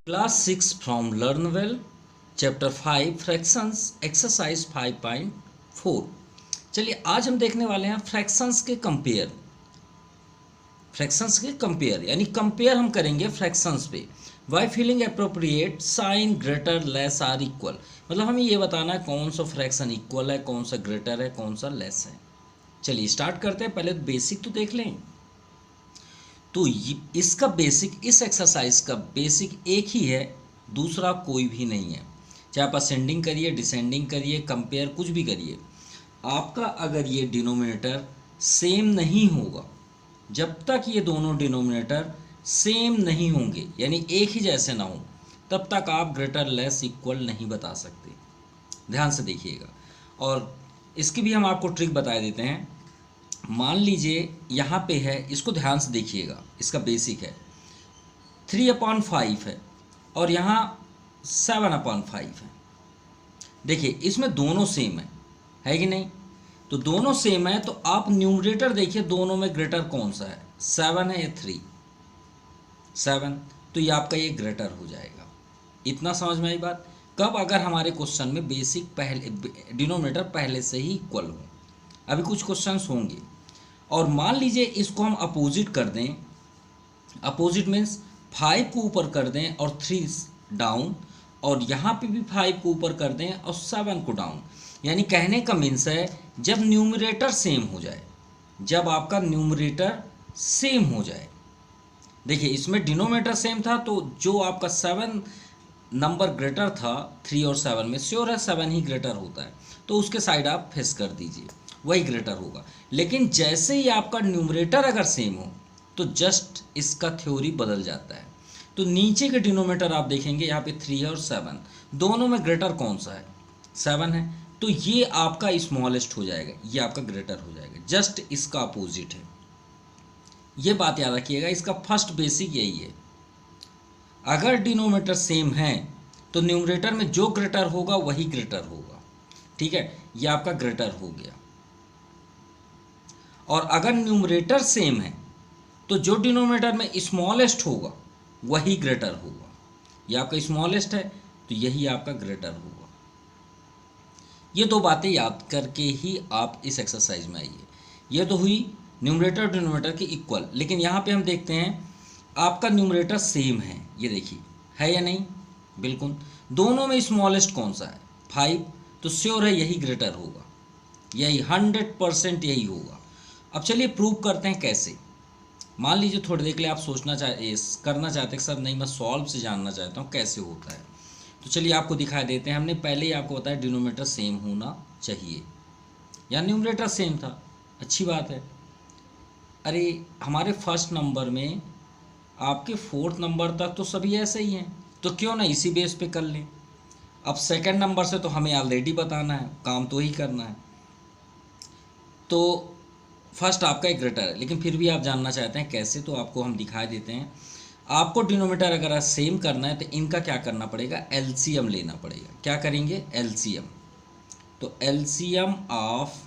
Class 6 from learn well chapter 5 fractions exercise 5.4। चलिए आज हम देखने वाले हैं फ्रैक्शंस के कंपेयर। फ्रैक्शंस के कंपेयर यानी कंपेयर हम करेंगे फ्रैक्शंस पे। By filling appropriate sign greater less or equal, मतलब हमें ये बताना है कौन सा फ्रैक्शन इक्वल है, कौन सा ग्रेटर है, कौन सा लेस है। चलिए स्टार्ट करते हैं। पहले बेसिक तो देख लें। तो इसका बेसिक, इस एक्सरसाइज का बेसिक एक ही है, दूसरा कोई भी नहीं है। चाहे आप असेंडिंग करिए, डिसेंडिंग करिए, कंपेयर कुछ भी करिए, आपका अगर ये डिनोमिनेटर सेम नहीं होगा, जब तक ये दोनों डिनोमिनेटर सेम नहीं होंगे यानी एक ही जैसे ना हो, तब तक आप ग्रेटर लेस इक्वल नहीं बता सकते। ध्यान से देखिएगा। और इसकी भी हम आपको ट्रिक बता देते हैं। मान लीजिए यहाँ पे है, इसको ध्यान से देखिएगा, इसका बेसिक है 3/5 है और यहाँ 7/5 है। देखिए इसमें दोनों सेम है कि नहीं? तो दोनों सेम है तो आप न्यूमरेटर देखिए, दोनों में ग्रेटर कौन सा है, 7 है या 3? 7, तो ये आपका ये ग्रेटर हो जाएगा। इतना समझ में आई बात? कब? अगर हमारे क्वेश्चन में बेसिक पहले डिनोमिनेटर पहले से ही इक्वल हो। अभी कुछ क्वेश्चंस होंगे। और मान लीजिए इसको हम अपोजिट कर दें, अपोजिट मीन्स 5 को ऊपर कर दें और 3 डाउन, और यहाँ पे भी 5 को ऊपर कर दें और 7 को डाउन। यानी कहने का मीन्स है जब न्यूमरेटर सेम हो जाए, जब आपका न्यूमरेटर सेम हो जाए। देखिए इसमें डिनोमिनेटर सेम था तो जो आपका 7 नंबर ग्रेटर था 3 और 7 में, श्योर है 7 ही ग्रेटर होता है, तो उसके साइड आप फेस कर दीजिए, वही ग्रेटर होगा। लेकिन जैसे ही आपका न्यूमरेटर अगर सेम हो तो जस्ट इसका थ्योरी बदल जाता है। तो नीचे के डिनोमिनेटर आप देखेंगे यहाँ पे 3 है और 7, दोनों में ग्रेटर कौन सा है? 7 है। तो ये आपका स्मॉलेस्ट हो जाएगा, ये आपका ग्रेटर हो जाएगा, जस्ट इसका अपोजिट है। ये बात याद रखिएगा, इसका फर्स्ट बेसिक यही है। अगर डिनोमिनेटर सेम है तो न्यूमरेटर में जो ग्रेटर होगा वही ग्रेटर होगा। ठीक है, ये आपका ग्रेटर हो गया। और अगर न्यूमरेटर सेम है तो जो डिनोमिनेटर में स्मॉलेस्ट होगा वही ग्रेटर होगा। ये आपका स्मॉलेस्ट है तो यही आपका ग्रेटर होगा। ये दो बातें याद करके ही आप इस एक्सरसाइज में आइए। ये तो हुई न्यूमरेटर डिनोमिनेटर की इक्वल। लेकिन यहाँ पे हम देखते हैं आपका न्यूमरेटर सेम है, ये देखिए है या नहीं? बिल्कुल। दोनों में स्मॉलेस्ट कौन सा है? 5, तो श्योर है यही ग्रेटर होगा, यही 100% यही होगा। अब चलिए प्रूव करते हैं कैसे। मान लीजिए थोड़ी देर के लिए आप करना चाहते हैं सर नहीं, मैं सॉल्व से जानना चाहता हूँ कैसे होता है। तो चलिए आपको दिखा देते हैं। हमने पहले ही आपको बताया डिनोमिनेटर सेम होना चाहिए, या न्यूमरेटर सेम था, अच्छी बात है। अरे हमारे फर्स्ट नंबर में आपके 4th नंबर तक तो सभी ऐसे ही हैं, तो क्यों ना इसी बेस पे कर लें। अब सेकंड नंबर से तो हमें ऑलरेडी बताना है, काम तो ही करना है। तो फर्स्ट आपका एक ग्रेटर है, लेकिन फिर भी आप जानना चाहते हैं कैसे, तो आपको हम दिखा देते हैं। आपको डिनोमिनेटर अगर सेम करना है तो इनका क्या करना पड़ेगा? एलसीएम लेना पड़ेगा। क्या करेंगे? एलसीएम। तो एलसीएम ऑफ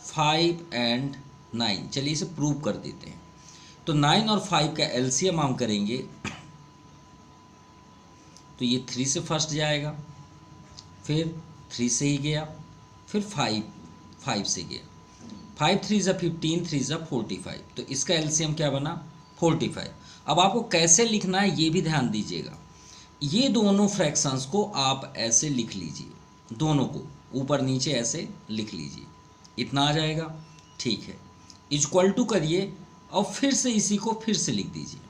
5 एंड 9, चलिए इसे प्रूव कर देते हैं। तो 9 और 5 का एलसीएम हम करेंगे तो ये 3 से फर्स्ट जाएगा, फिर 3 से ही गया, फिर 5 से गया। 5 3 ज़ा 15, 3 ज़ा 45, तो इसका एलसीएम क्या बना? 45। अब आपको कैसे लिखना है ये भी ध्यान दीजिएगा। ये दोनों फ्रैक्शंस को आप ऐसे लिख लीजिए, दोनों को ऊपर नीचे ऐसे लिख लीजिए, इतना आ जाएगा। ठीक है, इक्वल टू करिए और फिर से इसी को फिर से लिख दीजिए,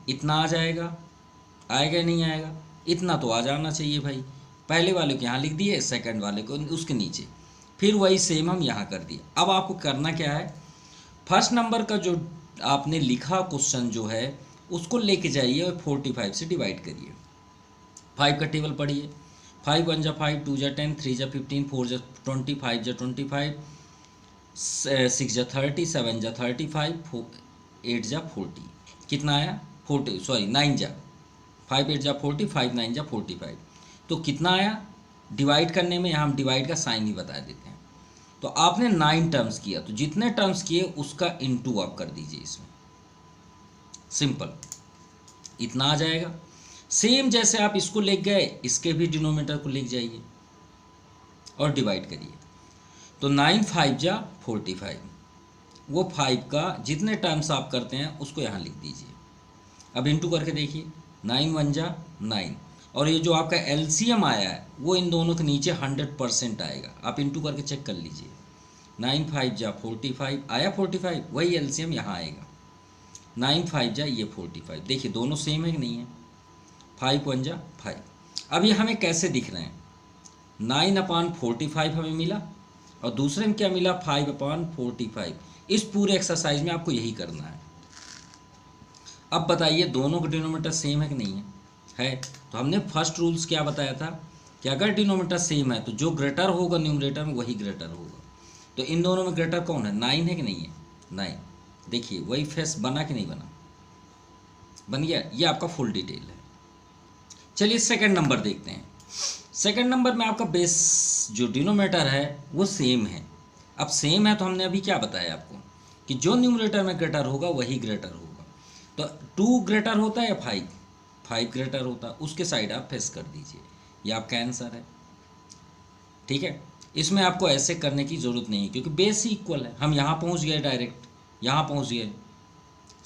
इतना आ जाएगा। आएगा नहीं आएगा? इतना तो आ जाना चाहिए भाई। पहले वाले को यहाँ लिख दिए, सेकंड वाले को उसके नीचे, फिर वही सेम हम यहाँ कर दिए। अब आपको करना क्या है? फर्स्ट नंबर का जो आपने लिखा क्वेश्चन जो है उसको लेके जाइए और 45 से डिवाइड करिए। 5 का टेबल पढ़िए। 5 1 जा 5, 2 जा 10, 3 जा 15, 4 जा 20, 5 जा 25, 6 जा 30, 7 जा 35, 8 जा 40। कितना आया? 9 जा 5 8 जा 40, 5 9 जा 45। तो कितना आया? डिवाइड करने में यहाँ हम डिवाइड का साइन ही बता देते हैं। तो आपने 9 टर्म्स किया, तो जितने टर्म्स किए उसका इनटू आप कर दीजिए इसमें, सिंपल। इतना आ जाएगा। सेम जैसे आप इसको ले गए, इसके भी डिनोमिनेटर को लिख जाइए और डिवाइड करिए। तो 9 5 जा 45, वो 5 का जितने टर्म्स आप करते हैं उसको यहाँ लिख दीजिए। अब इंटू करके देखिए, 9 1 जा 9, और ये जो आपका एलसीएम आया है वो इन दोनों के नीचे 100% आएगा। आप इंटू करके चेक कर लीजिए। 9 5 जा 45 आया, 45 वही एलसीएम यहाँ आएगा। 9 5 जा ये 45, देखिए दोनों सेम है कि नहीं है। 5 1 जा 5। अब ये हमें कैसे दिख रहे हैं, 9/45 हमें मिला और दूसरे में क्या मिला, 5/45। इस पूरे एक्सरसाइज में आपको यही करना है। अब बताइए दोनों का डिनोमिनेटर सेम है कि नहीं है। तो हमने फर्स्ट रूल्स क्या बताया था कि अगर डिनोमिनेटर सेम है तो जो ग्रेटर होगा न्यूमरेटर में वही ग्रेटर होगा। तो इन दोनों में ग्रेटर कौन है, 9 है कि नहीं है, 9। देखिए वही फेस बना कि नहीं बना, बन गया। ये आपका फुल डिटेल है। चलिए सेकंड नंबर देखते हैं। सेकंड नंबर में आपका बेस जो डिनोमिनेटर है वो सेम है। अब सेम है तो हमने अभी क्या बताया आपको कि जो न्यूमरेटर में ग्रेटर होगा वही ग्रेटर होगा। तो 2 ग्रेटर होता है या 5 ग्रेटर होता है, उसके साइड आप फेस कर दीजिए। ये आपका आंसर है। ठीक है, इसमें आपको ऐसे करने की ज़रूरत नहीं है क्योंकि बेस ही इक्वल है। हम यहाँ पहुँच गए, डायरेक्ट यहाँ पहुँच गए,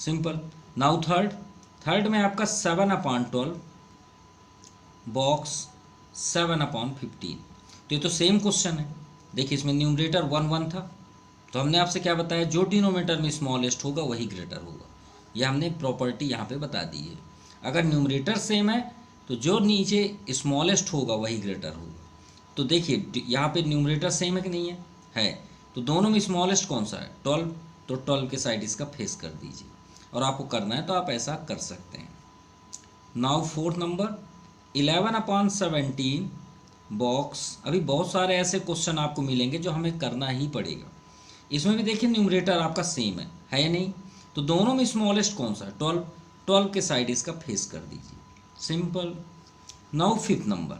सिंपल। नाउ थर्ड में आपका 7/12 बॉक्स 7/15। तो ये तो सेम क्वेश्चन है। देखिए इसमें न्यूमरेटर 1 1 था, तो हमने आपसे क्या बताया, जो डिनोमिनेटर में स्मॉलेस्ट होगा वही ग्रेटर होगा। यह हमने प्रॉपर्टी यहाँ पे बता दी है। अगर न्यूमरेटर सेम है तो जो नीचे स्मॉलेस्ट होगा वही ग्रेटर होगा। तो देखिए यहाँ पे न्यूमरेटर सेम है कि नहीं है। तो दोनों में स्मॉलेस्ट कौन सा है, 12। तो 12 के साइड इसका फेस कर दीजिए, और आपको करना है तो आप ऐसा कर सकते हैं। Now fourth number 11/17 box. अभी बहुत सारे ऐसे क्वेश्चन आपको मिलेंगे जो हमें करना ही पड़ेगा। इसमें भी देखिए न्यूमरेटर आपका सेम है या नहीं। तो दोनों में स्मॉलेस्ट कौन सा है, 12 के साइड इसका फेस कर दीजिए, सिंपल। नाउ फिफ्थ नंबर,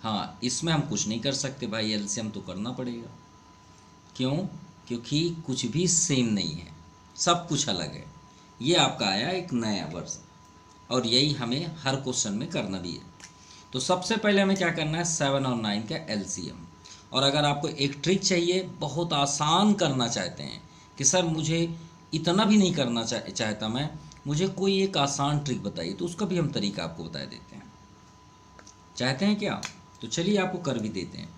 हाँ इसमें हम कुछ नहीं कर सकते भाई, एलसीएम तो करना पड़ेगा। क्यों, क्योंकि कुछ भी सेम नहीं है, सब कुछ अलग है। ये आपका आया एक नया वर्ष, और यही हमें हर क्वेश्चन में करना भी है। तो सबसे पहले हमें क्या करना है, 7 और 9 का एलसीएम। और अगर आपको एक ट्रिक चाहिए, बहुत आसान करना चाहते हैं कि सर मुझे इतना भी नहीं करना चाहता मैं, मुझे कोई एक आसान ट्रिक बताइए, तो उसका भी हम तरीका आपको बता देते हैं। चाहते हैं क्या, तो चलिए आपको कर भी देते हैं।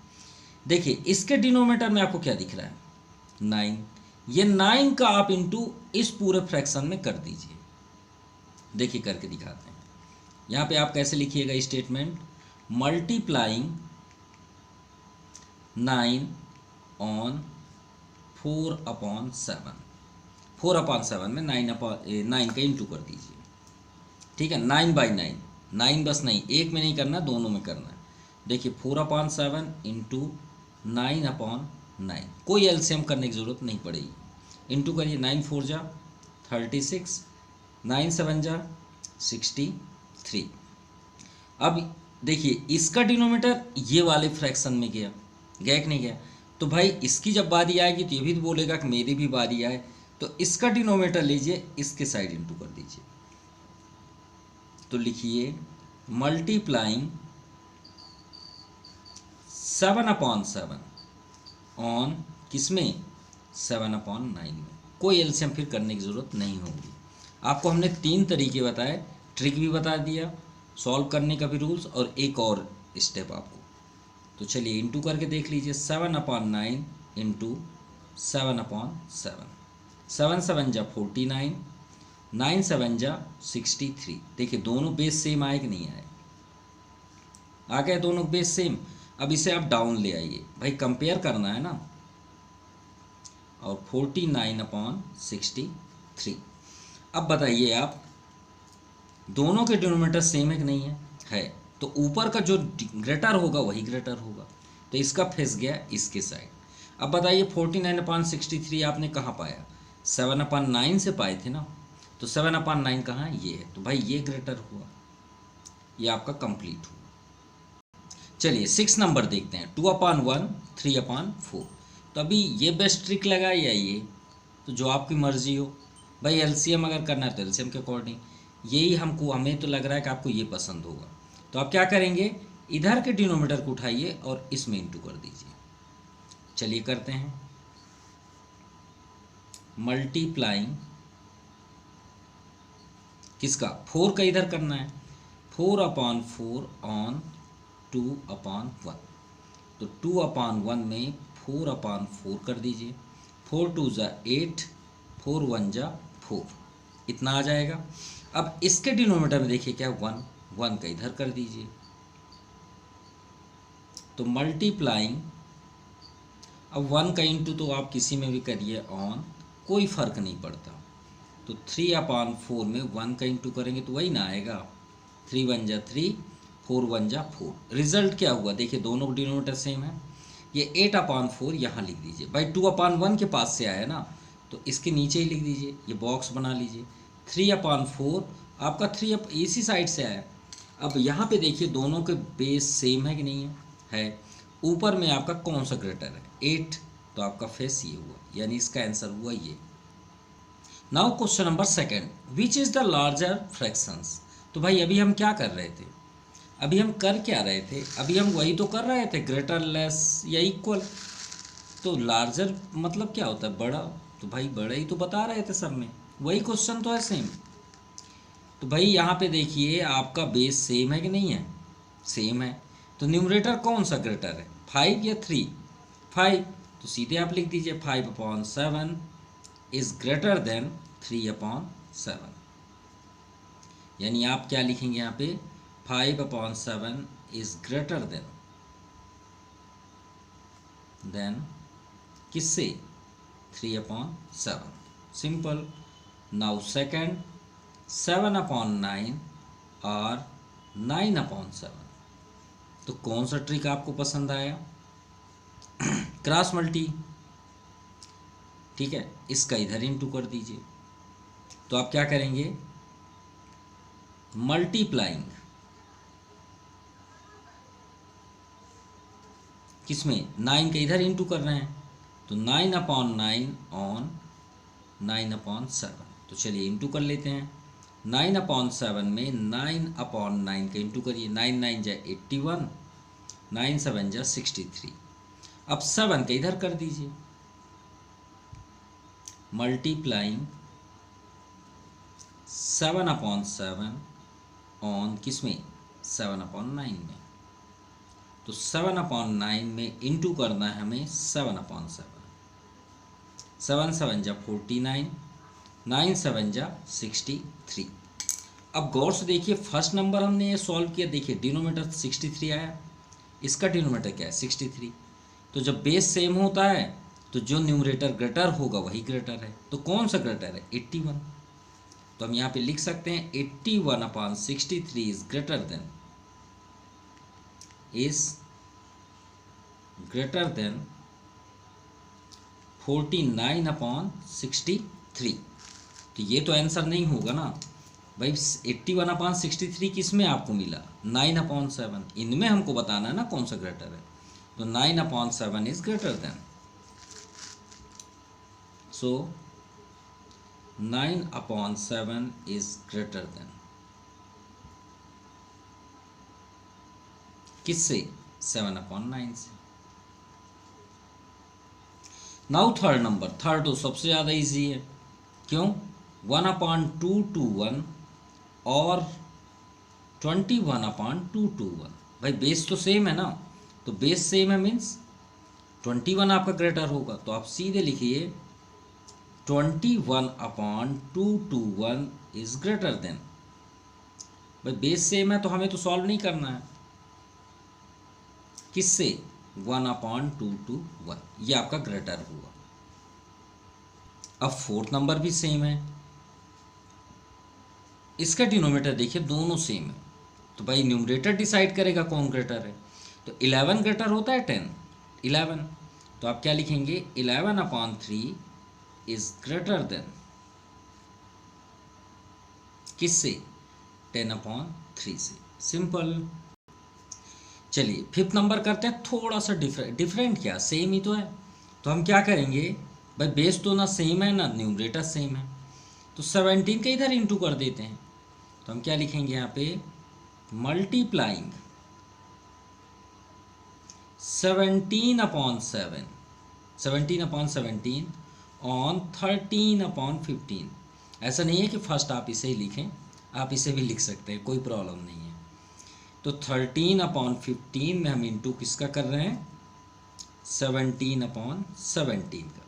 देखिए इसके डिनोमिनेटर में आपको क्या दिख रहा है, 9। ये 9 का आप इंटू इस पूरे फ्रैक्शन में कर दीजिए। देखिए करके दिखाते हैं। यहाँ पे आप कैसे लिखिएगा स्टेटमेंट, मल्टीप्लाइंग 9 ऑन 4/7। 4/7 में 9 का इंटू कर दीजिए। ठीक है, 9/9, 9 बस नहीं, एक में नहीं करना, दोनों में करना है। देखिए 4/7 इंटू 9/9, कोई एलसीएम करने की ज़रूरत नहीं पड़ेगी। इंटू करिए, 9 4 जा 36, 9 7 जा 63। अब देखिए इसका डिनोमिनेटर ये वाले फ्रैक्शन में गया कि नहीं गया। तो भाई इसकी जब बारी आएगी तो ये भी बोलेगा कि मेरी भी बारी आए। तो इसका डिनोमिनेटर लीजिए, इसके साइड इंटू कर दीजिए। तो लिखिए मल्टीप्लाइंग 7/7 ऑन किसमें, 7/9 में। कोई एलसीएम फिर करने की ज़रूरत नहीं होगी। आपको हमने 3 तरीके बताए, ट्रिक भी बता दिया, सॉल्व करने का भी रूल्स, और एक और स्टेप आपको। तो चलिए इंटू करके देख लीजिए, 7/9 इंटू 7/7, 7 7 जा 49, 9 7 जा 63। देखिए दोनों बेस सेम आए कि नहीं आए, आ गए दोनों बेस सेम। अब इसे आप डाउन ले आइए, भाई कंपेयर करना है ना। और 49/63। अब बताइए आप, दोनों के डिनोमिनेटर सेम है कि नहीं है। तो ऊपर का जो ग्रेटर होगा वही ग्रेटर होगा, तो इसका फंस गया इसके साइड। अब बताइए 49/63 आपने कहाँ पाया, 7/9 से पाए थे ना। तो 7/9 कहाँ, ये है। तो भाई ये ग्रेटर हुआ, ये आपका कंप्लीट हुआ। चलिए 6 नंबर देखते हैं, 2/1 3/4। तो अभी ये बेस्ट ट्रिक लगा या ये, तो जो आपकी मर्जी हो भाई। एलसीएम अगर करना है तो एलसीएम के अकॉर्डिंग, यही हमें तो लग रहा है कि आपको ये पसंद होगा। तो आप क्या करेंगे, इधर के डिनोमीटर को उठाइए और इसमें इंटू कर दीजिए। चलिए करते हैं। मल्टीप्लाइंग किसका, 4 का इधर करना है, 4/4 ऑन 2/1। तो 2/1 में 4/4 कर दीजिए, 4 2 ज़ा 8, 4 1 ज़ा 4, इतना आ जाएगा। अब इसके डिनोमीटर में देखिए क्या, 1 का इधर कर दीजिए। तो मल्टीप्लाइंग, अब 1 का इंटू तो आप किसी में भी करिए ऑन, कोई फ़र्क नहीं पड़ता। तो 3/4 में 1 का इंटू करेंगे तो वही ना आएगा, 3 1 ज़ा 3, 4 1 ज़ा 4। रिजल्ट क्या हुआ देखिए, दोनों डिनोमीटर सेम है। ये 8/4 यहाँ लिख दीजिए, भाई 2/1 के पास से आया ना, तो इसके नीचे ही लिख दीजिए, ये बॉक्स बना लीजिए। 3/4 आपका 3 इसी साइड से आया। अब यहाँ पे देखिए दोनों के बेस सेम है कि नहीं है। ऊपर में आपका कौन सा ग्रेटर है, 8, तो आपका फेस ये हुआ, यानी इसका आंसर हुआ ये। Now question number 2, which is the larger fractions. तो भाई अभी हम क्या कर रहे थे, अभी हम कर क्या रहे थे, अभी हम वही तो कर रहे थे, ग्रेटर लेस या इक्वल। तो लार्जर मतलब क्या होता है, बड़ा। तो भाई बड़ा ही तो बता रहे थे सब में, वही क्वेश्चन तो है सेम। तो भाई यहाँ पे देखिए आपका बेस सेम है कि नहीं है, सेम है। तो न्यूमरेटर कौन सा ग्रेटर है, 5 या 3, 5। तो सीधे आप लिख दीजिए 5/7 इज ग्रेटर देन 3/7। यानी आप क्या लिखेंगे यहाँ पे, 5/7 इज ग्रेटर देन किससे, 3/7। सिंपल। नाउ सेकंड, 7/9 और 9/7। तो कौन सा ट्रिक आपको पसंद आया, क्रॉस मल्टी, ठीक है, इसका इधर इंटू कर दीजिए। तो आप क्या करेंगे, मल्टीप्लाइंग किसमें, 9 का इधर इंटू कर रहे हैं, तो 9/9 ऑन 9/7। तो चलिए इंटू कर लेते हैं। 9/7 में 9/9 का इंटू करिए, 9 9 जा 81, 9 7 जा 63। अब 7 का इधर कर दीजिए, मल्टीप्लाइंग 7/7 ऑन किसमें, 7/9 में। तो 7/9 में इंटू करना है हमें 7/7, 7 7 जा 49, 9 7 जा 63। अब गौर से देखिए, फर्स्ट नंबर हमने ये सॉल्व किया, देखिए डिनोमीटर 63 आया, इसका डिनोमीटर क्या है 63। तो जब बेस सेम होता है तो जो न्यूमरेटर ग्रेटर होगा वही ग्रेटर है। तो कौन सा ग्रेटर है, 81। तो हम यहाँ पे लिख सकते हैं 81/63 इज ग्रेटर देन 49/63। तो ये तो आंसर नहीं होगा ना भाई, 81/63 किस में आपको मिला, 9/7। इनमें हमको बताना है ना कौन सा ग्रेटर है। तो 9/7 is greater than, so 9/7 is greater than किससे, 7/9 से। नाउ थर्ड नंबर, थर्ड तो सबसे ज़्यादा इजी है, क्यों, 1/2 to 1 और 21/2 to 1। भाई बेस तो सेम है ना, तो बेस सेम है मीन्स 21 आपका ग्रेटर होगा। तो आप सीधे लिखिए 21/2 to 1 इज ग्रेटर देन। भाई बेस सेम है तो हमें तो सॉल्व नहीं करना है, किससे, 1/2 to 1, ये आपका ग्रेटर हुआ। अब फोर्थ नंबर भी सेम है, इसका डिनोमीटर देखिए दोनों सेम है। तो भाई न्यूमरेटर डिसाइड करेगा कौन ग्रेटर है। तो 11 ग्रेटर होता है 10, 11। तो आप क्या लिखेंगे, 11/3 इज ग्रेटर देन किससे, 10/3 से। सिंपल। चलिए फिफ्थ नंबर करते हैं, थोड़ा सा डिफरेंट क्या, सेम ही तो है। तो हम क्या करेंगे, भाई बेस तो ना सेम है ना न्यूमरेटर सेम है, तो 17 का इधर इंटू कर देते हैं। तो हम क्या लिखेंगे यहाँ पे, मल्टीप्लाइंग 17/7, 17/17 ऑन 13/15। ऐसा नहीं है कि फर्स्ट आप इसे ही लिखें, आप इसे भी लिख सकते हैं, कोई प्रॉब्लम नहीं है। तो 13/15 में हम इंटू किसका कर रहे हैं, 17/17 का।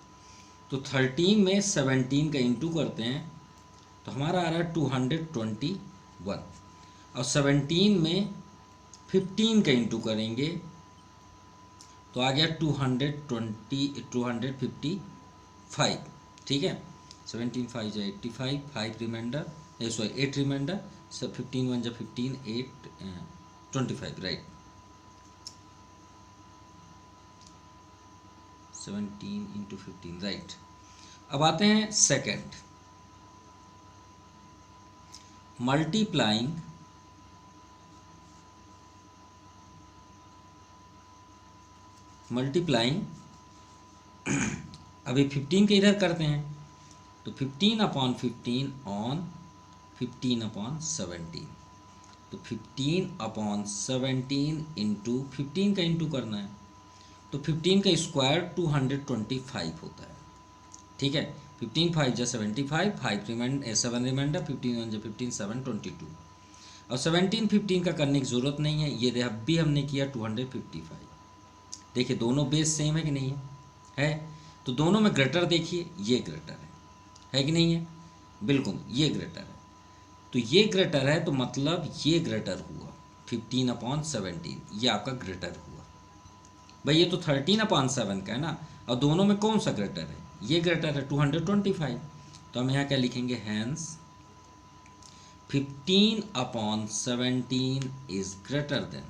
तो 13 में 17 का इंटू करते हैं तो हमारा आ रहा है 221, और 17 में 15 का इंटू करेंगे तो आ गया 255। ठीक है, 17 5 जा 85, 5 रिमाइंडर, 8 रिमाइंडर, 15 1 जा 15, 8 25, राइट। 17 into 15, right. अब आते हैं सेकेंड, मल्टीप्लाइंग अभी 15 के इधर करते हैं तो 15/15 ऑन 15/17, तो 15/17 इंटू 15 का इंटू करना है तो 15 का स्क्वायर 225 होता है। ठीक है, 15 5 जा 75, 5 रिमाइंडर 7 रिमाइंडर, 15 1 जा 15, 7 22। और 17 15 का करने की ज़रूरत नहीं है, ये अब भी हमने किया 255। देखिए दोनों बेस सेम है कि नहीं है, तो दोनों में ग्रेटर देखिए, ये ग्रेटर है कि नहीं है, बिल्कुल ये ग्रेटर है। तो ये ग्रेटर है तो मतलब ये ग्रेटर हुआ 15/17, ये आपका ग्रेटर हुआ। भाई ये तो 13/7 का है ना, और दोनों में कौन सा ग्रेटर है, ये ग्रेटर है 225। तो हम यहाँ क्या लिखेंगे, हैंस 15/17 इज ग्रेटर देन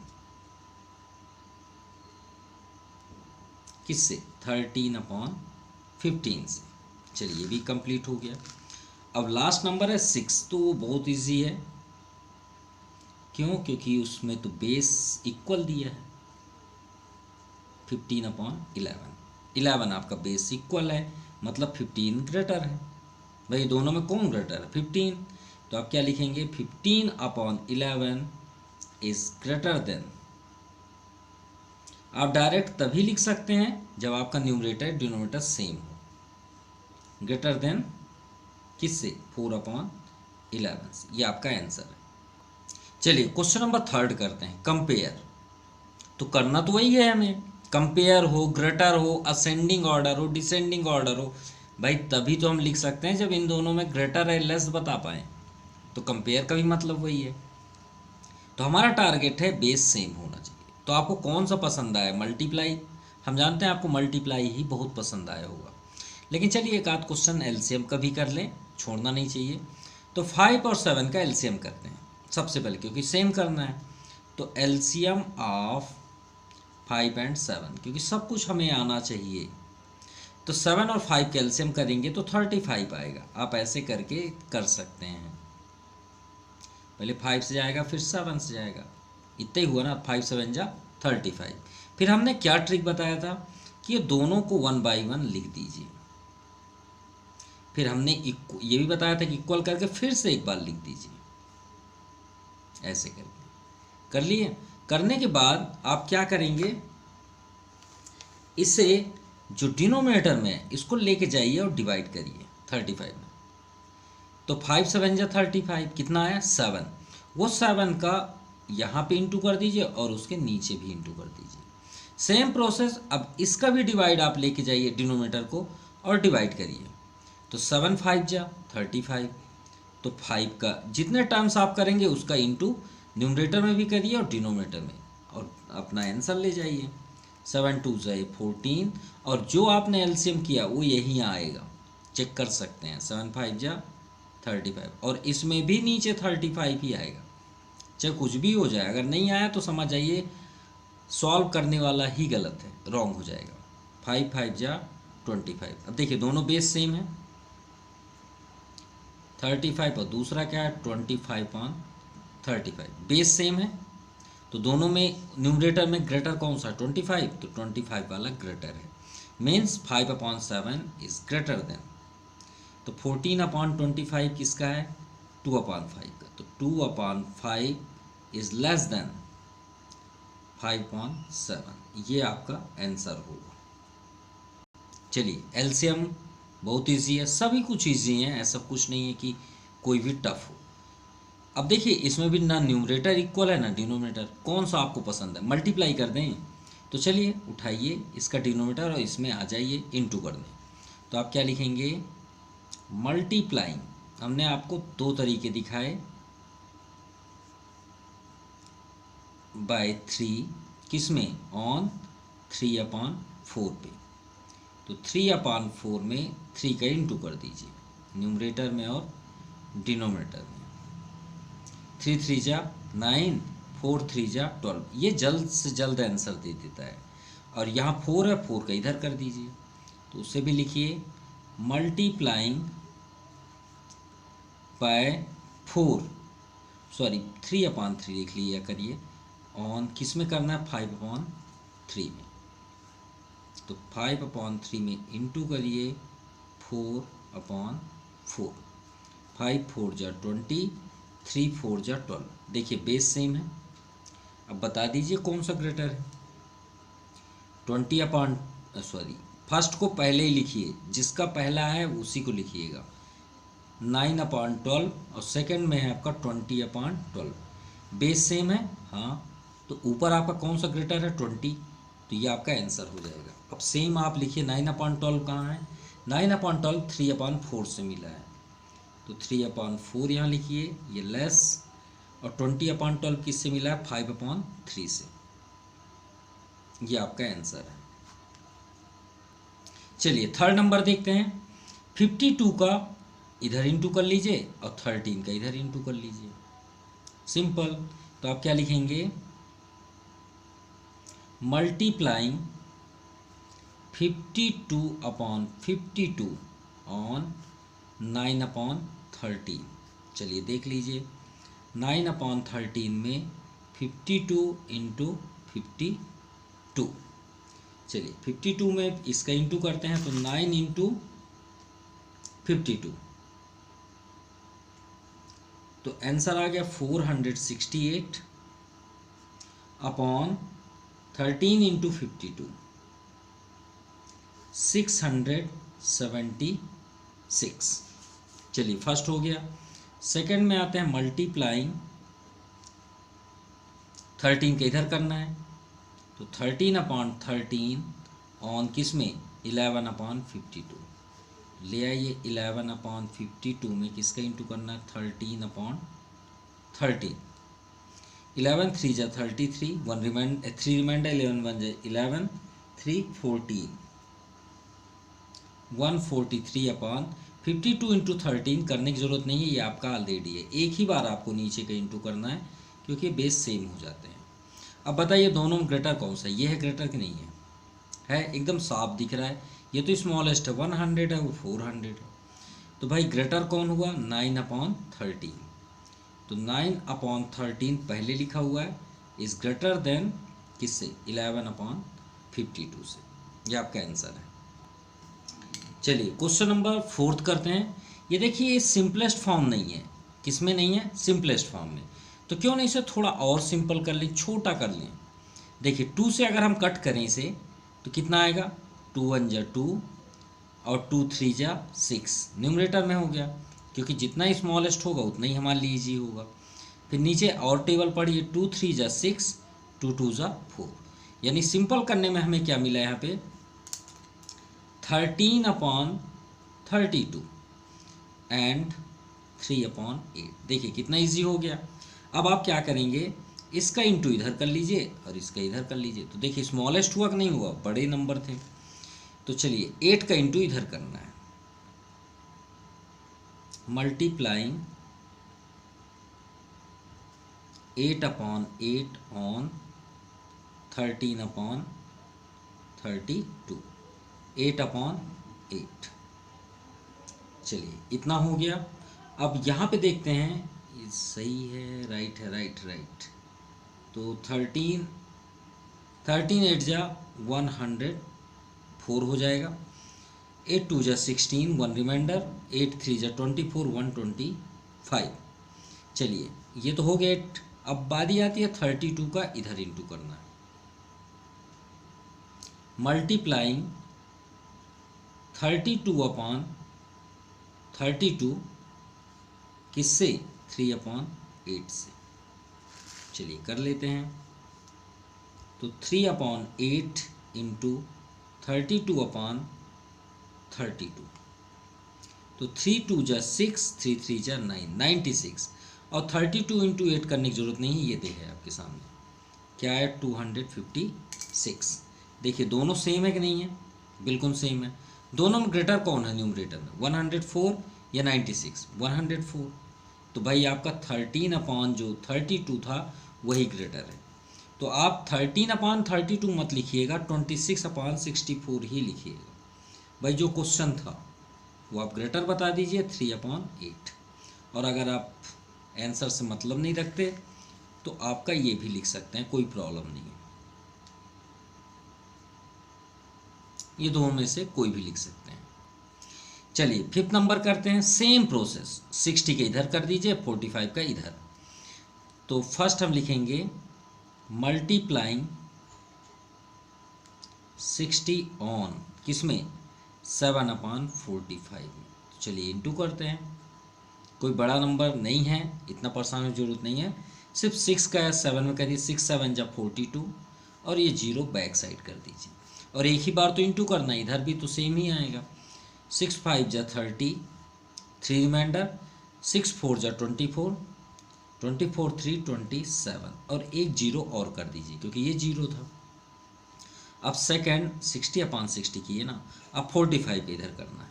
किससे, 13/15 से। चलिए ये भी कंप्लीट हो गया। अब लास्ट नंबर है 6, तो वो बहुत इजी है, क्यों, क्योंकि उसमें तो बेस इक्वल दिया है 15/11, 11 आपका बेस इक्वल है, मतलब 15 ग्रेटर है। भाई दोनों में कौन ग्रेटर है, 15। तो आप क्या लिखेंगे, 15/11 इज ग्रेटर देन, आप डायरेक्ट तभी लिख सकते हैं जब आपका न्यूमरेटर डिनोमिनेटर सेम हो, ग्रेटर देन किससे, 4/11 से। ये आपका आंसर है। चलिए क्वेश्चन नंबर 3 करते हैं, कंपेयर। तो करना तो वही है हमें, कंपेयर हो, ग्रेटर हो, असेंडिंग ऑर्डर हो, डिसेंडिंग ऑर्डर हो, भाई तभी तो हम लिख सकते हैं जब इन दोनों में ग्रेटर है लेस बता पाएँ। तो कंपेयर का भी मतलब वही है। तो हमारा टारगेट है बेस सेम होना चाहिए। तो आपको कौन सा पसंद आया, मल्टीप्लाई, हम जानते हैं आपको मल्टीप्लाई ही बहुत पसंद आया होगा। लेकिन चलिए एक आध क्वेश्चन एलसीएम का भी कर लें, छोड़ना नहीं चाहिए। तो 5 और 7 का एलसीएम करते हैं सबसे पहले, क्योंकि सेम करना है। तो एलसीएम ऑफ 5 और 7, क्योंकि सब कुछ हमें आना चाहिए। तो 7 और 5 का एलसीएम करेंगे तो 35 आएगा। आप ऐसे करके कर सकते हैं, पहले 5 से जाएगा फिर 7 से जाएगा, इतना ही हुआ ना, 5 7 जा 35। फिर हमने क्या ट्रिक बताया था कि ये दोनों को 1 बाई 1 लिख दीजिए। फिर हमने ये भी बताया था कि इक्वल करके फिर से एक बार लिख दीजिए, ऐसे करके कर लिए। करने के बाद आप क्या करेंगे, इसे जो डिनोमिनेटर में है इसको लेके जाइए और डिवाइड करिए 35 में। तो 5 7 जा 35, कितना आया 7। वो 7 का यहाँ पे इंटू कर दीजिए और उसके नीचे भी इंटू कर दीजिए। सेम प्रोसेस, अब इसका भी डिवाइड आप लेके जाइए डिनोमिनेटर को और डिवाइड करिए। तो 7 5 जा 35, तो 5 का जितने टर्म्स आप करेंगे उसका इंटू न्यूमरेटर में भी करिए और डिनोमिनेटर में, और अपना आंसर ले जाइए। 7 2 जा 14, और जो आपने एलसीएम किया वो यहीं आएगा, चेक कर सकते हैं। 7 5 जा 35, और इसमें भी नीचे 35 ही आएगा, चाहे कुछ भी हो जाए। अगर नहीं आया तो समझ जाइए सॉल्व करने वाला ही गलत है, रॉन्ग हो जाएगा। 5 5 जा 25। अब देखिए दोनों बेस सेम है, 35 और दूसरा क्या है 25/35, बेस सेम है। तो दोनों में न्यूमरेटर में ग्रेटर कौन सा, 25, तो 25 वाला ग्रेटर है, मीन्स 5/7 इज ग्रेटर देन। तो 14/25 किसका है, 2/5 का, तो 2/5 इज लेस देन 5/7, ये आपका आंसर होगा। चलिए एलसीएम बहुत इजी है, सभी कुछ इजी है, ऐसा कुछ नहीं है कि कोई भी टफ हो। अब देखिए इसमें भी ना न्यूमरेटर इक्वल है ना डिनोमिनेटर, कौन सा आपको पसंद है, मल्टीप्लाई कर दें। तो चलिए उठाइए इसका डिनोमिनेटर और इसमें आ जाइए इनटू कर दें। तो आप क्या लिखेंगे, मल्टीप्लाइंग, हमने आपको दो तरीके दिखाए, बाय 3, किसमें, ऑन 3/4 पे। तो 3/4 में 3 का इंटू कर दीजिए न्यूमरेटर में और डिनोमिनेटर में। 3 3 जा 9, 4 3 जा 12, ये जल्द से जल्द आंसर दे देता है। और यहाँ 4 है, 4 का इधर कर दीजिए, तो उससे भी लिखिए मल्टीप्लाइंग बाय 4, सॉरी 3/3 लिख लिया करिए, ऑन किस में करना है, 5/3 में। तो 5/3 में इंटू करिए 4/4, 5 4 जा 20, 3 4 जा 12। देखिए बेस सेम है। अब बता दीजिए कौन सा ग्रेटर है, 20/, फर्स्ट को पहले ही लिखिए, जिसका पहला है उसी को लिखिएगा, 9/12, और सेकंड में है आपका 20/12। बेस सेम है, हाँ, तो ऊपर आपका कौन सा ग्रेटर है, 20, तो ये आपका आंसर हो जाएगा। अब सेम आप लिखिए 9/12 कहाँ है, 9/12 3/4 से मिला है, तो 3/4 यहाँ लिखिए, ये लेस, और 20/12 किससे मिला है, 5/3 से, ये आपका आंसर है। चलिए थर्ड नंबर देखते हैं, 52 का इधर इंटू कर लीजिए और 13 का इधर इंटू कर लीजिए, सिंपल। तो आप क्या लिखेंगे, मल्टीप्लाइंग 52/52 ऑन 9/13। चलिए देख लीजिए, 9/13 में 52 इंटू 52, चलिए 52 में इसका इंटू करते हैं, तो 9 इंटू 52, तो आंसर आ गया 468 अपॉन 13 इंटू 52, 676। चलिए फर्स्ट हो गया। सेकंड में आते हैं, मल्टीप्लाइंग 13 के इधर करना है, तो 13/13 ऑन किस में, 11/52, ले आइए 11/52 में किसका इंटू करना है, 13/13, 11 3 जा 33, 1 रिमाइंडर 3 रिमाइंडर 11 1 जा 11, 3 14, 143/52 इंटू 13 करने की ज़रूरत नहीं है, ये आपका ऑलरेडी है, एक ही बार आपको नीचे का इंटू करना है क्योंकि बेस सेम हो जाते हैं। अब बताइए दोनों में ग्रेटर कौन सा है, ये है ग्रेटर कि नहीं है एकदम साफ दिख रहा है, ये तो स्मॉलेस्ट है 100 है, वो 400 है, तो भाई ग्रेटर कौन हुआ, 9/13, तो 9/13 पहले लिखा हुआ है, इज ग्रेटर देन किससे, 11/52 से, ये आपका आंसर है। चलिए क्वेश्चन नंबर 4 करते हैं। ये देखिए ये सिंपलेस्ट फॉर्म नहीं है, किसमें नहीं है, सिंपलेस्ट फॉर्म में, तो क्यों नहीं इसे थोड़ा और सिंपल कर लें, छोटा कर लें। देखिए 2 से अगर हम कट करें इसे तो कितना आएगा, 2 1 जा 2 और 2 3 जा 6, न्यूमरेटर में हो गया, क्योंकि जितना स्मॉलेस्ट होगा उतना ही हमारे लिए ईजी होगा। फिर नीचे और टेबल पढ़िए, 2 3 जा 6, 2 2 जा 4, यानी सिंपल करने में हमें क्या मिला यहाँ पे, 13/32 एंड 3/8। देखिए कितना इजी हो गया। अब आप क्या करेंगे, इसका इंटू इधर कर लीजिए और इसका इधर कर लीजिए, तो देखिए स्मॉलेस्ट हुआ कि नहीं हुआ, बड़े नंबर थे। तो चलिए 8 का इंटू इधर करना है, मल्टीप्लाइंग 8/8 ऑन 13/32, 8/8। चलिए इतना हो गया। अब यहाँ पे देखते हैं, ये सही है, राइट है, राइट, तो 13 8 जा 104 हो जाएगा, 8 2 जा 16, 1 रिमाइंडर, 8 3 जा 24, 125, चलिए ये तो हो गया 8। अब बारी आती है 32 का, इधर इंटू करना है। मल्टीप्लाइंग 32/32 किससे? 3/8 से। चलिए कर लेते हैं। तो 3/8 इंटू 32/32, तो 3 2 जा 6, 3 3 जा 9, 96। और 32 इंटू 8 करने की जरूरत नहीं है, ये देखिए आपके सामने क्या है, 256। देखिए दोनों सेम है कि नहीं है? बिल्कुल सेम है। दोनों में ग्रेटर कौन है न्यूमरेटर में, 104 या 96? 104। तो भाई आपका 13/32 था वही ग्रेटर है। तो आप 13/32 मत लिखिएगा, 26/64 ही लिखिएगा। भाई जो क्वेश्चन था वो आप ग्रेटर बता दीजिए 3/8। और अगर आप आंसर से मतलब नहीं रखते तो आपका ये भी लिख सकते हैं, कोई प्रॉब्लम नहीं है। ये दोनों में से कोई भी लिख सकते हैं। चलिए 5th नंबर करते हैं। सेम प्रोसेस, 60 के इधर कर दीजिए, 45 का इधर। तो फर्स्ट हम लिखेंगे मल्टीप्लाइंग 60 ऑन किसमें, 7/45 में। चलिए इंटू करते हैं। कोई बड़ा नंबर नहीं है, इतना परेशान होने की जरूरत नहीं है। सिर्फ 6 का 7 में कर दीजिए, 6 7 जा 42, और ये 0 बैक साइड कर दीजिए। और एक ही बार तो इंटू करना है, इधर भी तो सेम ही आएगा। 6 5 जा 30, 3 रिमाइंडर, 6 4 जा 24, 24 3 27, और एक 0 और कर दीजिए क्योंकि ये 0 था। अब सेकेंड 60/60 किए ना, अब 45 पे इधर करना है।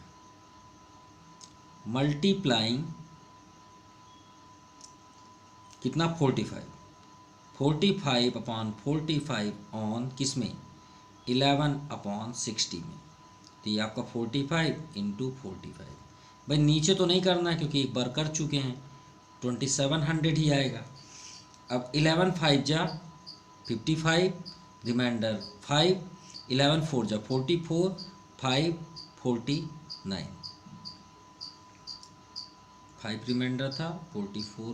मल्टीप्लाइंग कितना, 45, 45/45 ऑन किसमें, 11/60 में। तो ये आपका 45 इंटू 45। भाई नीचे तो नहीं करना है क्योंकि एक बार कर चुके हैं, 2700 ही आएगा। अब 11 5 जा 55, रिमाइंडर 5, 11 4 जा 44, 5 49, 5 रिमाइंडर था, 44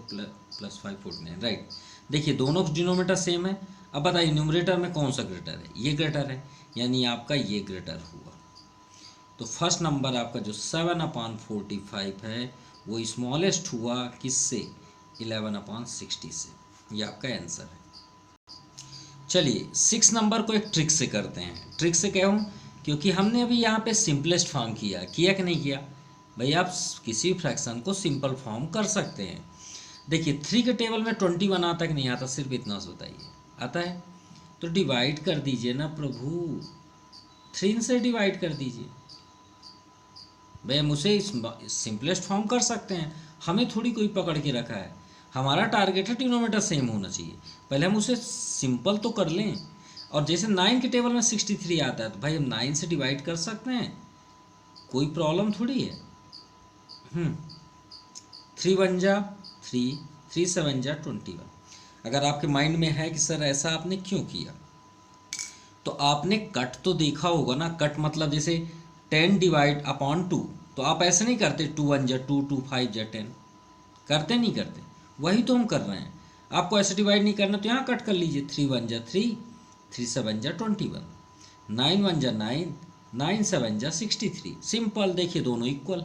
प्लस 5 49, राइट। देखिए दोनों डिनोमिनेटर सेम है। अब बताइए न्यूमरेटर में कौन सा ग्रेटर है, ये ग्रेटर है, यानी आपका ये ग्रेटर हुआ। तो फर्स्ट नंबर आपका जो 7/45 है वो स्मॉलेस्ट हुआ किससे, 11/60 से। ये आपका आंसर है। चलिए 6 नंबर को एक ट्रिक से करते हैं। ट्रिक से क्या हूँ, क्योंकि हमने अभी यहाँ पे सिंपलेस्ट फॉर्म किया कि नहीं किया। भाई आप किसी फ्रैक्शन को सिंपल फॉर्म कर सकते हैं। देखिए 3 के टेबल में 21 आता कि नहीं आता, सिर्फ इतना सा बताइए। आता है तो डिवाइड कर दीजिए ना प्रभु, 3 से डिवाइड कर दीजिए। भाई हम उसे सिंपलेस्ट फॉर्म कर सकते हैं, हमें थोड़ी कोई पकड़ के रखा है। हमारा टारगेट है डिनोमिनेटर सेम होना चाहिए, पहले हम उसे सिंपल तो कर लें। और जैसे 9 के टेबल में 63 आता है तो भाई हम 9 से डिवाइड कर सकते हैं, कोई प्रॉब्लम थोड़ी है। 3 1 जा 3, 3 7 जा 21। अगर आपके माइंड में है कि सर ऐसा आपने क्यों किया, तो आपने कट तो देखा होगा ना। कट मतलब जैसे 10 डिवाइड अपॉन 2, तो आप ऐसे नहीं करते 2 1 जा 2, 2 5 जा 10, करते नहीं करते, वही तो हम कर रहे हैं। आपको ऐसे डिवाइड नहीं करना तो यहाँ कट कर लीजिए, 3 1 जा 3, 3 7 जा 21, 9 1 जा 9, 9 7 जा 63। सिंपल, देखिए दोनों इक्वल,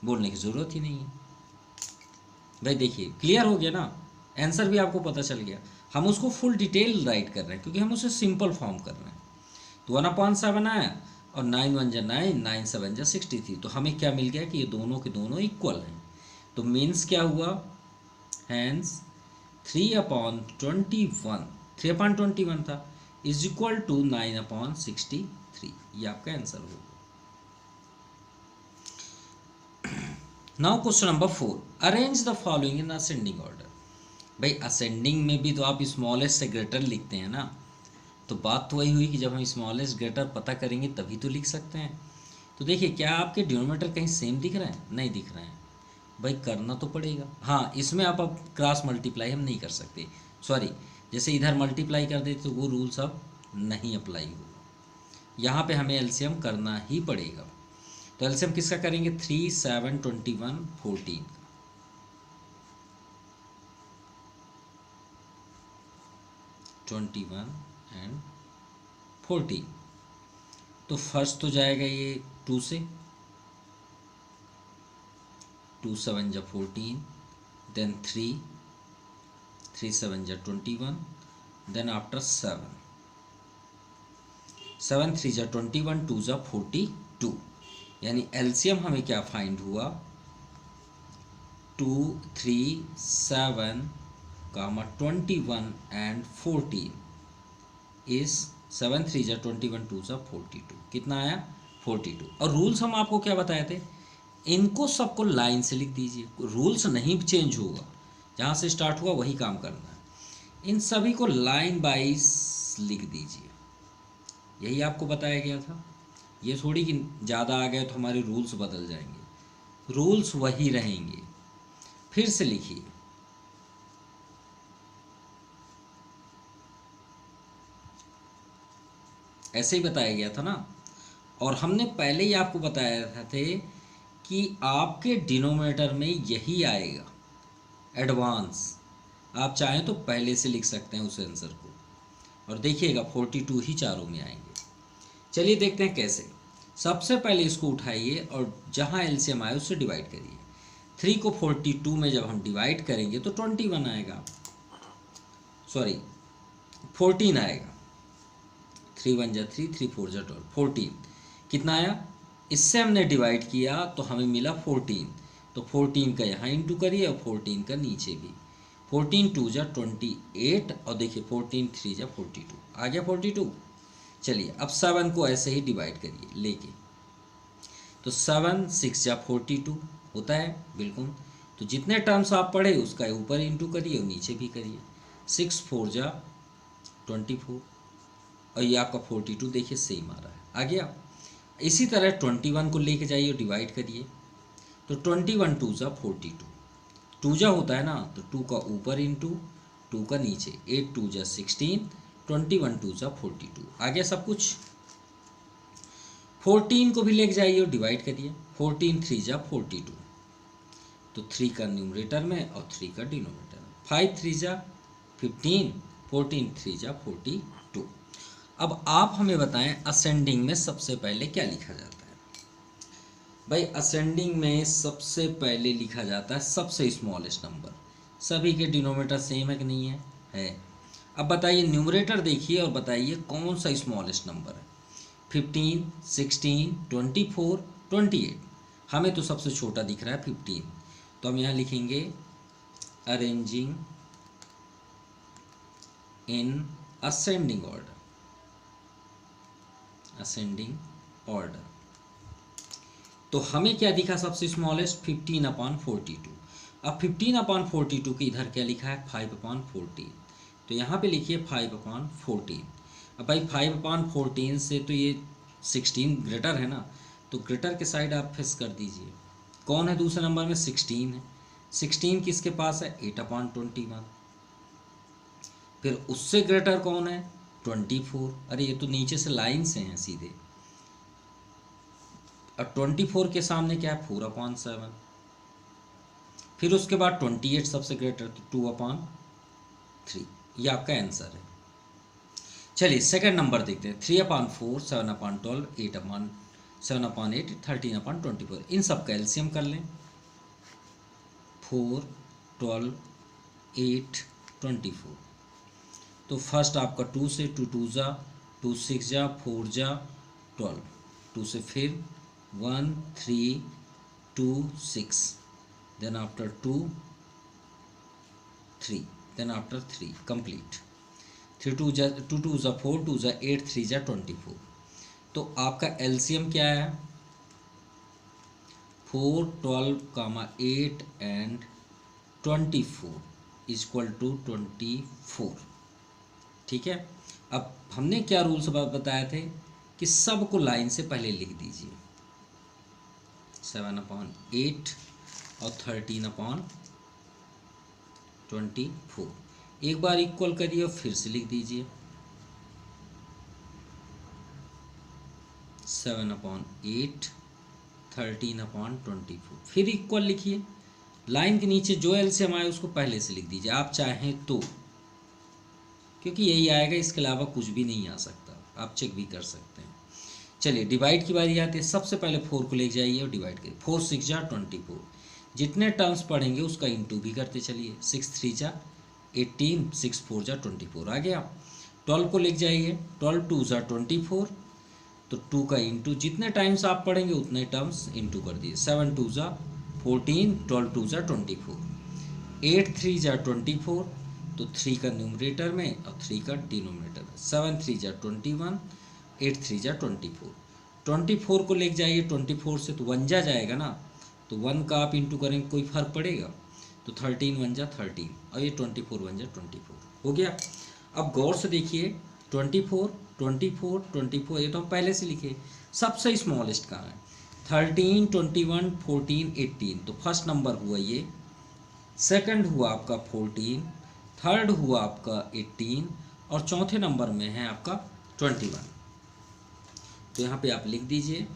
बोलने की ज़रूरत ही नहीं है। भाई देखिए क्लियर हो गया ना, आंसर भी आपको पता चल गया। हम उसको फुल डिटेल राइट कर रहे हैं क्योंकि हम उसे सिंपल फॉर्म कर रहे हैं। तो 1/7 आया और 9 1 जा 9, 9 7 जा 63। तो हमें क्या मिल गया कि ये दोनों के दोनों इक्वल हैं। तो मीन्स क्या हुआ, हैंस 3/21 था इज इक्वल टू 9/63। ये आपका आंसर होगा। Now question number 4, arrange the following in ascending order. भाई असेंडिंग में भी तो आप स्मॉलेस्ट से ग्रेटर लिखते हैं ना, तो बात तो वही हुई कि जब हम स्मॉलेस्ट ग्रेटर पता करेंगे तभी तो लिख सकते हैं। तो देखिए क्या आपके डिनोमिनेटर कहीं सेम दिख रहे हैं, नहीं दिख रहे हैं, भाई करना तो पड़ेगा। हाँ इसमें आप अब क्रॉस मल्टीप्लाई हम नहीं कर सकते, सॉरी, जैसे इधर मल्टीप्लाई कर देते तो वो रूल्स अब नहीं अप्लाई होगा। यहाँ पे हमें एलसीएम करना ही पड़ेगा। तो एलसीएम किसका करेंगे, 3 7 21 14। 21 एंड 14। तो फर्स्ट तो जाएगा ये 2 से, 2 7 जा 14, देन 3 7 जा 21, देन आफ्टर 7 3 जा 21, 2 जा 42। यानी एलसीएम हमें क्या फाइंड हुआ, 2 3 7 21 एंड 14 इज 7 3 जा 21, 2 जा 42। कितना आया 42। और रूल्स हम आपको क्या बताए थे, इनको सबको लाइन से लिख दीजिए, रूल्स नहीं चेंज होगा, जहाँ से स्टार्ट हुआ वही काम करना है। इन सभी को लाइन वाइज लिख दीजिए, यही आपको बताया गया था। ये थोड़ी कि ज़्यादा आ गए तो हमारे रूल्स बदल जाएंगे, रूल्स वही रहेंगे। फिर से लिखिए, ऐसे ही बताया गया था ना। और हमने पहले ही आपको बताया थे कि आपके डिनोमिनेटर में यही आएगा एडवांस। आप चाहें तो पहले से लिख सकते हैं उस आंसर को, और देखिएगा 42 ही चारों में आएंगे। चलिए देखते हैं कैसे। सबसे पहले इसको उठाइए और जहाँ एलसीएम आए उससे डिवाइड करिए। 3 को 42 में जब हम डिवाइड करेंगे तो 21 आएगा, सॉरी 14 आएगा। 3 1 जा 3, 3 4 जा 12, 14 कितना आया। इससे हमने डिवाइड किया तो हमें मिला 14, तो 14 का यहाँ इंटू करिए और 14 का नीचे भी। 14 2 जा 28 और देखिए 14 3 जा 42 आ गया 42। चलिए अब 7 को ऐसे ही डिवाइड करिए लेके, तो 7 6 जा 42 होता है बिल्कुल। तो जितने टर्म्स आप पढ़े उसका ऊपर इंटू करिए और नीचे भी करिए। 6 4 जा 24 और ये आपका 42 देखिए सेम आ रहा है, आ गया। इसी तरह 21 को लेके जाइए और डिवाइड करिए, तो 21 2 जा 42, 2 जा होता है ना, तो 2 का ऊपर इंटू 2 का नीचे, 8 2 जा 16, 21 2 जा 42 आ गया सब कुछ। 14 को भी लेके जाइए और डिवाइड करिए, 14 3 जा 42, तो 3 का न्यूमरेटर में और 3 का डिनोमिनेटर में, 5 3 जा 15, 14 3 जा 42। अब आप हमें बताएं असेंडिंग में सबसे पहले क्या लिखा जाता है। भाई असेंडिंग में सबसे पहले लिखा जाता है सबसे स्मॉलेस्ट नंबर। सभी के डिनोमिनेटर सेम है कि नहीं है। अब बताइए न्यूमरेटर देखिए और बताइए कौन सा स्मॉलेस्ट नंबर है। 15 16 24 28, हमें तो सबसे छोटा दिख रहा है 15, तो हम यहाँ लिखेंगे arranging in ascending order, ascending order. तो हमें क्या दिखा सबसे स्मॉलेस्ट 15/42। अब 15/42 के इधर क्या लिखा है 5/14, तो यहाँ पे लिखिए 5/14। अब भाई 5/14 से तो ये 16 ग्रेटर है ना, तो ग्रेटर के साइड आप फिक्स कर दीजिए। कौन है दूसरे नंबर में 16 है, 16 किसके पास है 8/21। फिर उससे ग्रेटर कौन है 24, अरे ये तो नीचे से लाइन से हैं सीधे। अब 24 के सामने क्या है 4/7, फिर उसके बाद 28 सबसे ग्रेटर, तो 2/3, ये आपका आंसर है। चलिए सेकंड नंबर देखते हैं, 3/4, 7/12, 7/8, 13/24। इन सब का एलसीएम कर लें, 4 12 8 24। तो फर्स्ट आपका 2 से 2 2 जा 2 6 जा 4 जा 12, 2 से फिर 1 3 2 6, then after 2 3, then after 3 complete। 3 2 जा 2 2 जा 4, 2 जा 8, 3 जा 24। तो आपका एलसीएम क्या है 4 12, 8 एंड 24 इक्वल टू 24। ठीक है। अब हमने क्या रूल्स बताए थे कि सबको लाइन से पहले लिख दीजिए, 7/8 और 13/24। एक बार इक्वल करिए और फिर से लिख दीजिए 7/8 13/24, फिर इक्वल लिखिए। लाइन के नीचे जो एलसीएम आए उसको पहले से लिख दीजिए। आप चाहें तो क्योंकि यही आएगा, इसके अलावा कुछ भी नहीं आ सकता, आप चेक भी कर सकते हैं। चलिए डिवाइड की बारी आती है। सबसे पहले 4 को ले जाइए और डिवाइड करिए। 4 6 जा 24, जितने टर्म्स पढ़ेंगे उसका इंटू भी करते चलिए। 6 3 जा 18, 6 4 जा 24 आ गया। 12 को ले जाइए। 12 2 जा 24, तो 2 का इंटू, जितने टाइम्स आप पढ़ेंगे उतने टर्म्स इंटू कर दिए। 7 2 जा 14, 12 2 जा 24, 8 3 जा 24, तो 3 का न्यूमरेटर में और 3 का डिनोमिनेटर में। 7 3 जा 21, 8 3 जा 24, 24 को ले जाइए। 24 से तो 1 जा जाएगा ना, तो 1 का आप इंटू करेंगे, कोई फर्क पड़ेगा, तो 13 1 जा 13, और ये 24 1 जा 24 हो गया। अब गौर से देखिए, 24 24 24, ये तो हम पहले से लिखे। सबसे स्मॉलेस्ट कहाँ है? 13 21 14 18, तो फर्स्ट नंबर हुआ ये, सेकंड हुआ आपका 14, थर्ड हुआ आपका 18, और चौथे नंबर में है आपका 21। तो यहाँ पे आप लिख दीजिए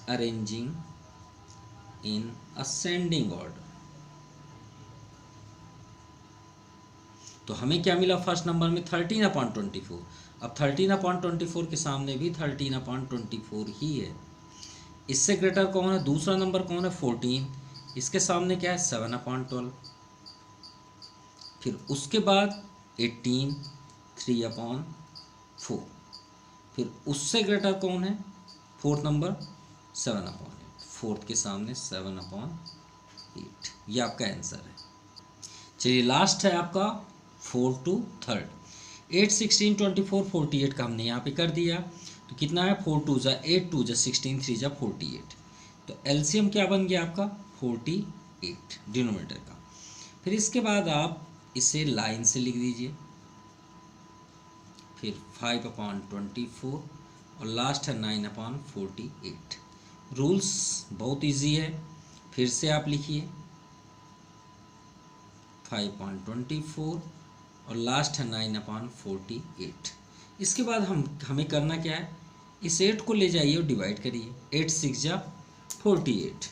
अरेंजिंग इन असेंडिंग ऑर्डर। तो हमें क्या मिला फर्स्ट नंबर में? 13/24। अब 13/24 के सामने भी 13/24 ही है। इससे ग्रेटर कौन है? दूसरा नंबर कौन है? 14। इसके सामने क्या है? 7/12। फिर उसके बाद 18, 3/4। फिर उससे ग्रेटर कौन है? Fourth number 7/8। फोर्थ के सामने 7/8। ये आपका आंसर है। चलिए लास्ट है आपका 4 to 3rd। 8 16 24 48 का हमने यहाँ पे कर दिया, तो कितना है? 4 2 जा 8, 2 जा 16, 3 जा 48। तो एलसीएम क्या बन गया आपका? 48 डिनोमिनेटर का। फिर इसके बाद आप इसे लाइन से लिख दीजिए। फिर 5/24 और लास्ट है 9/48। रूल्स बहुत इजी है, फिर से आप लिखिए 5/24 और लास्ट है 9/48। इसके बाद हमें करना क्या है? इस 8 को ले जाइए और डिवाइड करिए। 8 6 जा 48,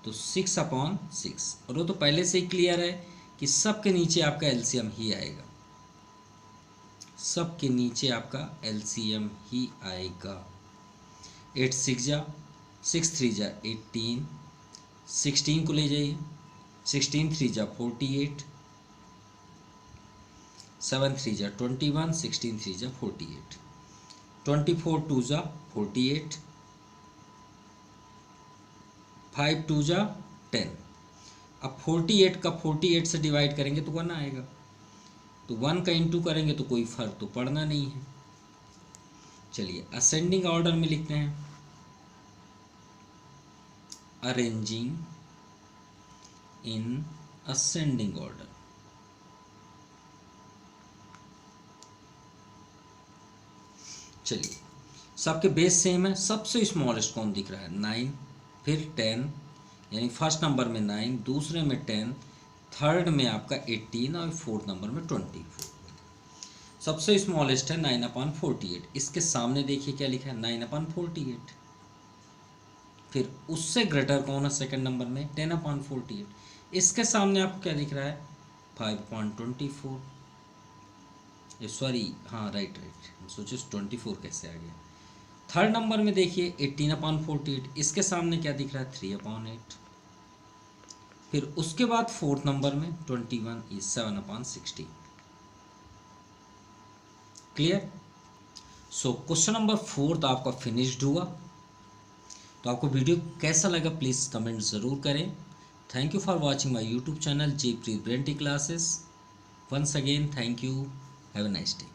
तो 6/6। और वो तो पहले से ही क्लियर है कि सब के नीचे आपका एलसीएम ही आएगा, सब के नीचे आपका एलसीएम ही आएगा। 8 6 जा 6 3 जा 18, 16 को ले जाइए। 16 3 जा 48, 7 3 जा 21, 16 3 जा 48, 24 2 जा 48, 5 2 जा 10। अब 48 का 48 से डिवाइड करेंगे तो 1 आएगा, तो 1 का इंटू करेंगे तो कोई फर्क तो पड़ना नहीं है। चलिए असेंडिंग ऑर्डर में लिखते हैं अरेंजिंग इन असेंडिंग ऑर्डर। चलिए सबके बेस सेम है। सबसे स्मॉलेस्ट कौन दिख रहा है? 9, फिर 10, यानी फर्स्ट नंबर में 9, दूसरे में 10, थर्ड में आपका 18 और फोर्थ नंबर में 24। सबसे स्मॉलेस्ट है 9/48। इसके सामने देखिए क्या लिखा है? 9/48। फिर उससे ग्रेटर कौन है सेकंड नंबर में? 10/48। इसके सामने आपको क्या दिख रहा है? 5/24। सॉरी, हाँ राइट, सोचो 24 कैसे आ गया। थर्ड नंबर में देखिए 18/48। इसके सामने क्या दिख रहा है? 3/8। फिर उसके बाद फोर्थ नंबर में 21 is 7/16। Clear? So question number 4 आपका फिनिश्ड हुआ। तो आपको वीडियो कैसा लगा प्लीज़ कमेंट ज़रूर करें। Thank you for watching my YouTube channel Jpreet Brain Tea Classes। Once again thank you, have a nice day.